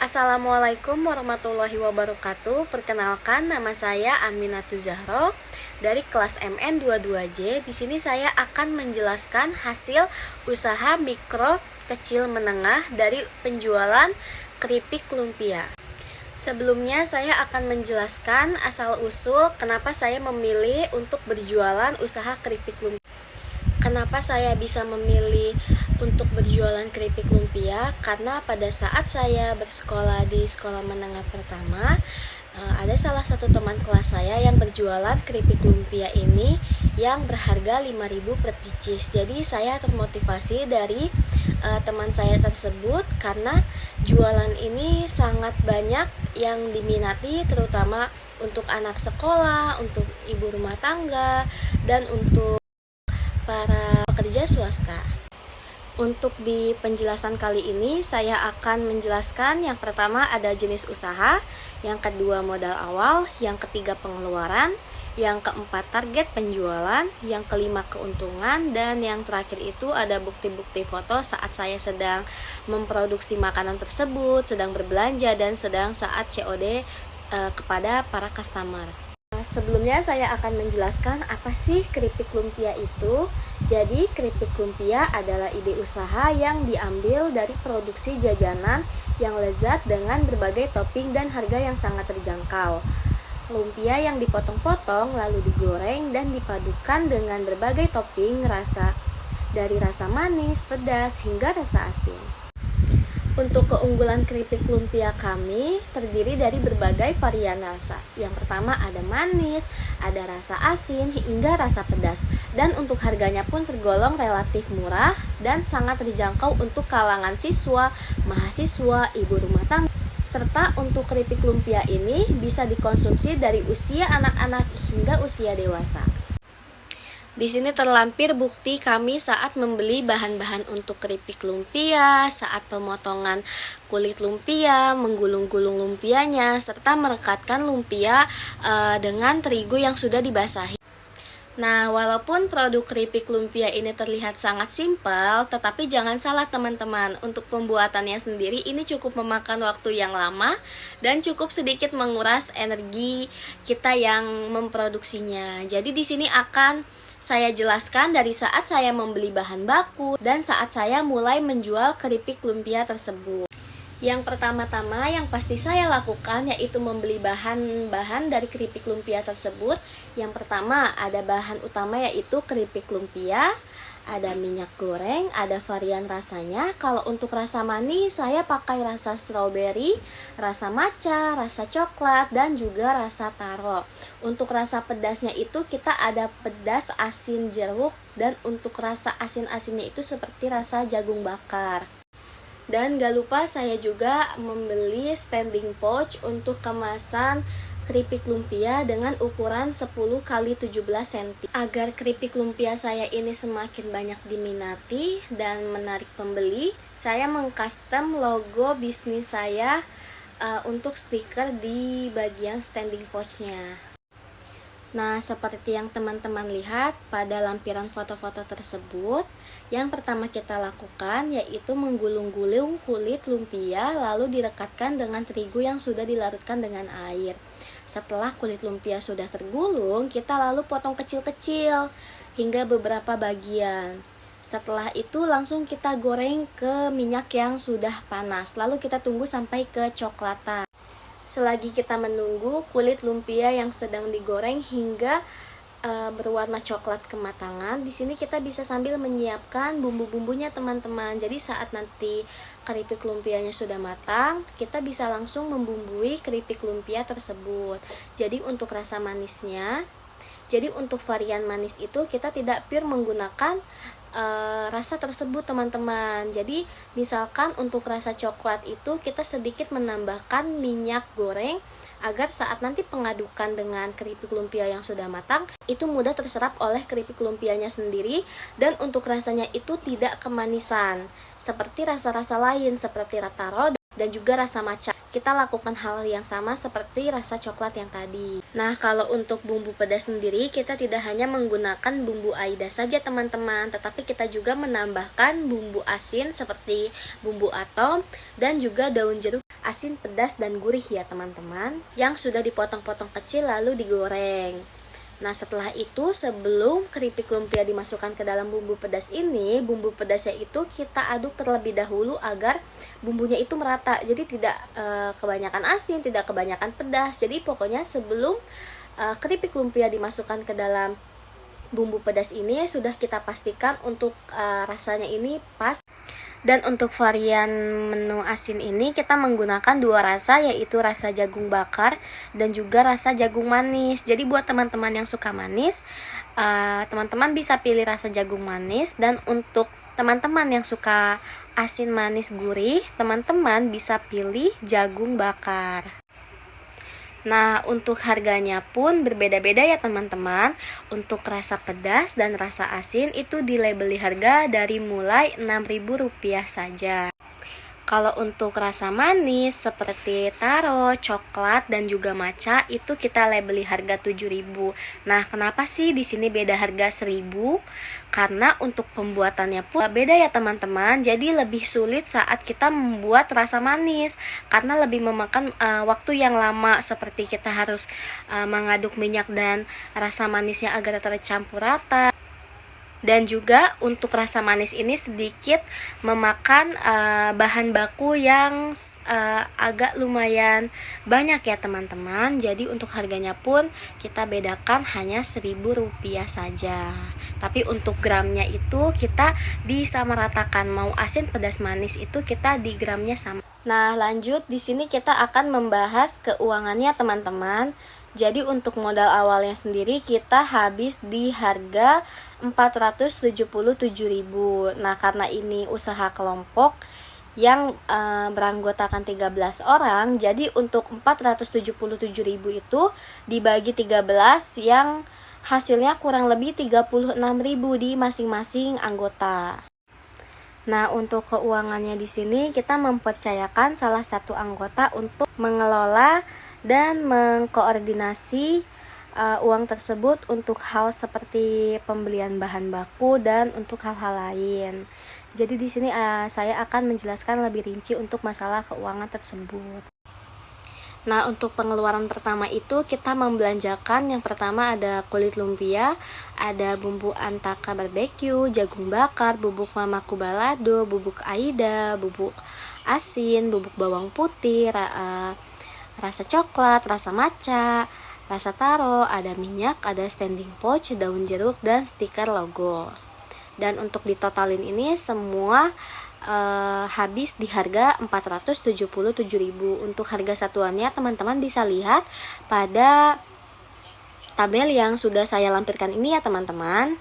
Assalamualaikum warahmatullahi wabarakatuh. Perkenalkan, nama saya Aminatul Zahro dari kelas MN22J. Di sini saya akan menjelaskan hasil usaha mikro kecil menengah dari penjualan keripik lumpia. Sebelumnya saya akan menjelaskan asal-usul kenapa saya memilih untuk berjualan usaha keripik lumpia. Kenapa saya bisa memilih untuk berjualan keripik lumpia? Karena pada saat saya bersekolah di sekolah menengah pertama, ada salah satu teman kelas saya yang berjualan keripik lumpia ini yang berharga 5.000 per pieces. Jadi saya termotivasi dari teman saya tersebut karena jualan ini sangat banyak yang diminati, terutama untuk anak sekolah, untuk ibu rumah tangga, dan untuk para pekerja swasta. Untuk di penjelasan kali ini saya akan menjelaskan yang pertama ada jenis usaha, yang kedua modal awal, yang ketiga pengeluaran, yang keempat target penjualan, yang kelima keuntungan, dan yang terakhir itu ada bukti-bukti foto saat saya sedang memproduksi makanan tersebut, sedang berbelanja, dan sedang saat COD kepada para customer. Sebelumnya saya akan menjelaskan apa sih keripik lumpia itu. Jadi keripik lumpia adalah ide usaha yang diambil dari produksi jajanan yang lezat dengan berbagai topping dan harga yang sangat terjangkau. Lumpia yang dipotong-potong lalu digoreng dan dipadukan dengan berbagai topping rasa, dari rasa manis, pedas, hingga rasa asin. Untuk keunggulan keripik lumpia kami terdiri dari berbagai varian rasa. Yang pertama ada manis, ada rasa asin, hingga rasa pedas. Dan untuk harganya pun tergolong relatif murah dan sangat terjangkau untuk kalangan siswa, mahasiswa, ibu rumah tangga. Serta untuk keripik lumpia ini bisa dikonsumsi dari usia anak-anak hingga usia dewasa. Di sini terlampir bukti kami saat membeli bahan-bahan untuk keripik lumpia, saat pemotongan kulit lumpia, menggulung-gulung lumpianya, serta merekatkan lumpia dengan terigu yang sudah dibasahi. Nah, walaupun produk keripik lumpia ini terlihat sangat simpel, tetapi jangan salah teman-teman, untuk pembuatannya sendiri ini cukup memakan waktu yang lama dan cukup sedikit menguras energi kita yang memproduksinya. Jadi di sini akan saya jelaskan dari saat saya membeli bahan baku dan saat saya mulai menjual keripik lumpia tersebut. Yang pertama-tama yang pasti saya lakukan yaitu membeli bahan-bahan dari keripik lumpia tersebut. Yang pertama ada bahan utama yaitu keripik lumpia, ada minyak goreng, ada varian rasanya. Kalau untuk rasa manis saya pakai rasa strawberry, rasa matcha, rasa coklat, dan juga rasa taro. Untuk rasa pedasnya itu kita ada pedas asin jeruk, dan untuk rasa asin-asinnya itu seperti rasa jagung bakar. Dan gak lupa saya juga membeli standing pouch untuk kemasan keripik lumpia dengan ukuran 10 x 17 cm. Agar keripik lumpia saya ini semakin banyak diminati dan menarik pembeli, saya mengcustom logo bisnis saya untuk stiker di bagian standing pouchnya. Nah, seperti yang teman-teman lihat pada lampiran foto-foto tersebut, yang pertama kita lakukan yaitu menggulung-gulung kulit lumpia lalu direkatkan dengan terigu yang sudah dilarutkan dengan air. Setelah kulit lumpia sudah tergulung, kita lalu potong kecil-kecil hingga beberapa bagian. Setelah itu langsung kita goreng ke minyak yang sudah panas, lalu kita tunggu sampai kecoklatan. Selagi kita menunggu kulit lumpia yang sedang digoreng hingga berwarna coklat kematangan, di sini kita bisa sambil menyiapkan bumbu-bumbunya teman-teman. Jadi saat nanti keripik lumpianya sudah matang, kita bisa langsung membumbui keripik lumpia tersebut. Jadi untuk rasa manisnya, jadi untuk varian manis itu kita tidak pure menggunakan rasa tersebut teman-teman. Jadi misalkan untuk rasa coklat itu kita sedikit menambahkan minyak goreng agar saat nanti pengadukan dengan keripik lumpia yang sudah matang itu mudah terserap oleh keripik lumpianya sendiri, dan untuk rasanya itu tidak kemanisan seperti rasa-rasa lain seperti taro dan juga rasa matcha. Kita lakukan hal yang sama seperti rasa coklat yang tadi. Nah, kalau untuk bumbu pedas sendiri, kita tidak hanya menggunakan bumbu AIDA saja teman-teman, tetapi kita juga menambahkan bumbu asin seperti bumbu atom dan juga daun jeruk asin, pedas, dan gurih ya teman-teman, yang sudah dipotong-potong kecil lalu digoreng. Nah setelah itu sebelum keripik lumpia dimasukkan ke dalam bumbu pedas ini, bumbu pedasnya itu kita aduk terlebih dahulu agar bumbunya itu merata. Jadi tidak kebanyakan asin, tidak kebanyakan pedas. Jadi pokoknya sebelum keripik lumpia dimasukkan ke dalam bumbu pedas ini sudah kita pastikan untuk rasanya ini pas. Dan untuk varian menu asin ini kita menggunakan dua rasa, yaitu rasa jagung bakar dan juga rasa jagung manis. Jadi buat teman-teman yang suka manis, teman-teman bisa pilih rasa jagung manis. Dan untuk teman-teman yang suka asin manis gurih, teman-teman bisa pilih jagung bakar. Nah, untuk harganya pun berbeda-beda ya teman-teman. Untuk rasa pedas dan rasa asin itu dilabeli harga dari mulai Rp6.000 saja. Kalau untuk rasa manis seperti taro, coklat, dan juga matcha itu kita labeli harga 7.000. Nah, kenapa sih di sini beda harga 1.000? Karena untuk pembuatannya pun beda ya teman-teman. Jadi lebih sulit saat kita membuat rasa manis karena lebih memakan waktu yang lama, seperti kita harus mengaduk minyak dan rasa manisnya agar tercampur rata. Dan juga untuk rasa manis ini sedikit memakan bahan baku yang agak lumayan banyak ya teman-teman. Jadi untuk harganya pun kita bedakan hanya Rp1.000 saja. Tapi untuk gramnya itu kita disamaratakan, mau asin, pedas, manis itu kita di gramnya sama. Nah lanjut, di sini kita akan membahas keuangannya teman-teman. Jadi untuk modal awalnya sendiri kita habis di harga Rp477.000. Nah karena ini usaha kelompok yang beranggotakan 13 orang, jadi untuk Rp477.000 itu dibagi 13 yang hasilnya kurang lebih Rp36.000 di masing-masing anggota. Nah, untuk keuangannya di sini kita mempercayakan salah satu anggota untuk mengelola dan mengkoordinasi uang tersebut untuk hal seperti pembelian bahan baku dan untuk hal-hal lain. Jadi di sini saya akan menjelaskan lebih rinci untuk masalah keuangan tersebut. Nah, untuk pengeluaran pertama itu kita membelanjakan yang pertama ada kulit lumpia, ada bumbu antaka barbeque, jagung bakar, bubuk mamaku balado, bubuk aida, bubuk asin, bubuk bawang putih, rasa coklat, rasa matcha, rasa taro, ada minyak, ada standing pouch, daun jeruk, dan stiker logo. Dan untuk ditotalin ini semua habis di harga Rp477.000. Untuk harga satuannya teman-teman bisa lihat pada tabel yang sudah saya lampirkan ini ya teman-teman.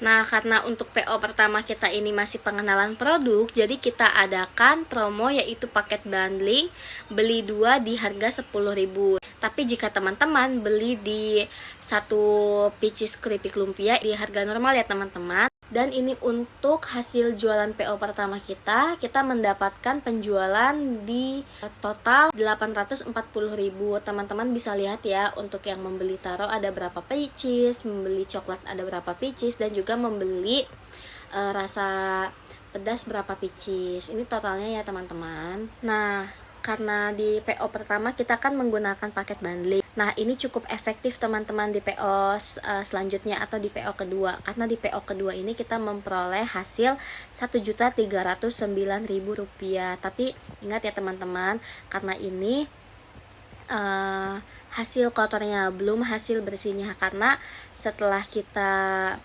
Nah, karena untuk PO pertama kita ini masih pengenalan produk, jadi kita adakan promo yaitu paket bundling, beli 2 di harga 10.000. Tapi jika teman-teman beli di satu pieces keripik lumpia di harga normal ya teman-teman. Dan ini untuk hasil jualan PO pertama kita mendapatkan penjualan di total 840.000. Teman-teman bisa lihat ya, untuk yang membeli taro ada berapa pieces, membeli coklat ada berapa pieces, dan juga membeli rasa pedas berapa pieces. Ini totalnya ya teman-teman. Nah, karena di PO pertama kita kan menggunakan paket bundling. Nah, ini cukup efektif teman-teman di PO selanjutnya atau di PO kedua. Karena di PO kedua ini kita memperoleh hasil Rp1.309.000. Tapi ingat ya teman-teman, karena ini hasil kotornya, belum hasil bersihnya. Karena setelah kita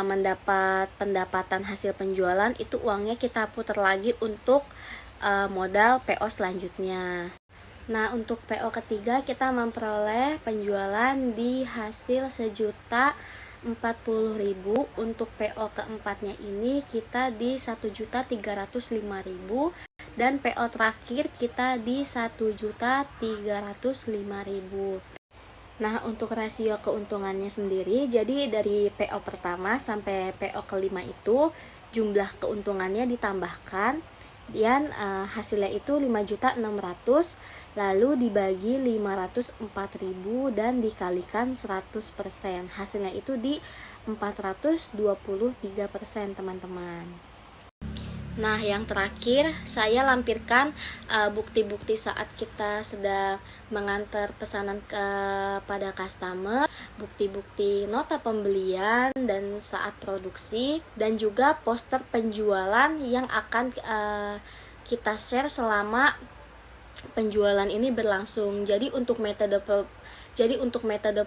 mendapat pendapatan hasil penjualan, itu uangnya kita putar lagi untuk modal PO selanjutnya. Nah, untuk PO ketiga kita memperoleh penjualan di hasil Rp1.040.000. Untuk PO keempatnya ini kita di Rp1.305.000 dan PO terakhir kita di Rp1.305.000. Nah, untuk rasio keuntungannya sendiri, jadi dari PO pertama sampai PO kelima itu jumlah keuntungannya ditambahkan dan hasilnya itu 5.600.000, lalu dibagi 504.000 dan dikalikan 100%. Hasilnya itu di 423% teman-teman. Nah, yang terakhir saya lampirkan bukti-bukti saat kita sedang mengantar pesanan kepada customer, bukti-bukti nota pembelian dan saat produksi, dan juga poster penjualan yang akan kita share selama penjualan ini berlangsung. Jadi untuk metode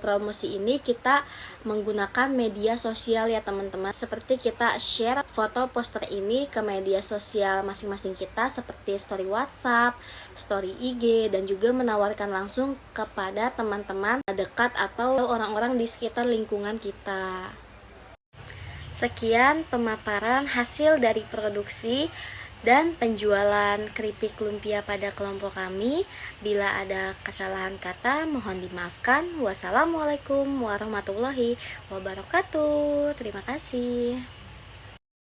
promosi ini kita menggunakan media sosial ya teman-teman. Seperti kita share foto poster ini ke media sosial masing-masing kita seperti story WhatsApp, story IG, dan juga menawarkan langsung kepada teman-teman dekat atau orang-orang di sekitar lingkungan kita. Sekian pemaparan hasil dari produksi dan penjualan keripik lumpia pada kelompok kami. Bila ada kesalahan kata, mohon dimaafkan. Wassalamualaikum warahmatullahi wabarakatuh. Terima kasih.